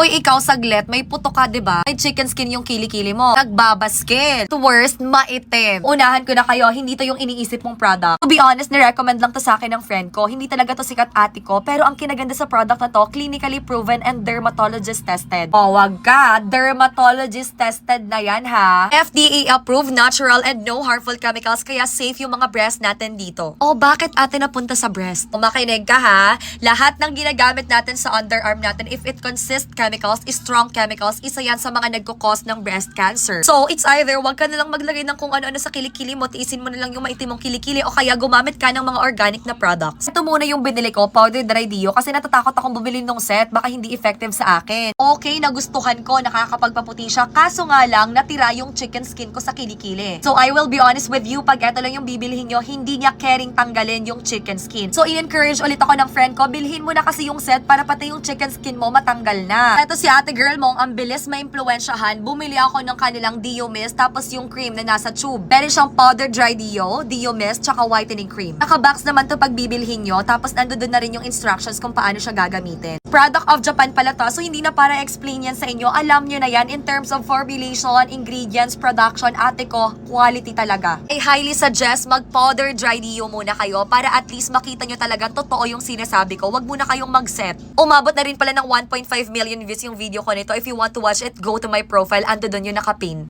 Hoy, ikaw saglit, may puto ka, 'di ba? May chicken skin yung kilikili mo. Nagbabasket. To worst, maitim. Unahan ko na kayo, hindi to yung iniisip mong product. To be honest, ni-recommend lang to sa akin ng friend ko. Hindi talaga to sikat ate ko, pero ang kinaganda sa product na to, clinically proven and dermatologist tested. O, wag ka, dermatologist tested na yan ha. FDA approved, natural and no harmful chemicals, kaya safe yung mga breast natin dito. O, bakit ate napunta sa breast? O, makinig ka ha. Lahat ng ginagamit natin sa underarm natin, if it consists chemicals, strong chemicals, isa yan sa mga nagkukos ng breast cancer. So, it's either wag ka na lang maglagay ng kung ano-ano sa kilikili mo, tiisin mo na lang yung maitim mong kilikili, o kaya gumamit ka ng mga organic na products. Ito muna yung binili ko, powder dry dio, kasi natatakot akong bumili ng set, baka hindi effective sa akin. Okay, nagustuhan ko, nakakapagpaputi siya, kaso nga lang, natira yung chicken skin ko sa kilikili. So, I will be honest with you, pag ito lang yung bibilihin nyo, hindi niya caring tanggalin yung chicken skin. So, in-encourage ulit ako ng friend ko, bilhin mo na kasi yung set para pati yung chicken skin mo matanggal na. Ito si ate girl mong ang bilis maimpluwensyahan, bumili ako ng kanilang Dio Mist, tapos yung cream na nasa tube. Meron siyang powder dry Dio Mist, tsaka whitening cream. Naka-box naman to pag bibilhin nyo, tapos nandoon na rin yung instructions kung paano siya gagamitin. Product of Japan pala to, so hindi na para explain yan sa inyo. Alam nyo na yan in terms of formulation, ingredients, production, ate ko, quality talaga. I highly suggest mag-powder dry Dio muna kayo para at least makita nyo talaga totoo yung sinasabi ko. Wag muna kayong mag-set. Umabot na rin pala ng 1.5 million views yung video ko nito. If you want to watch it, go to my profile. Ando doon yung nakapin.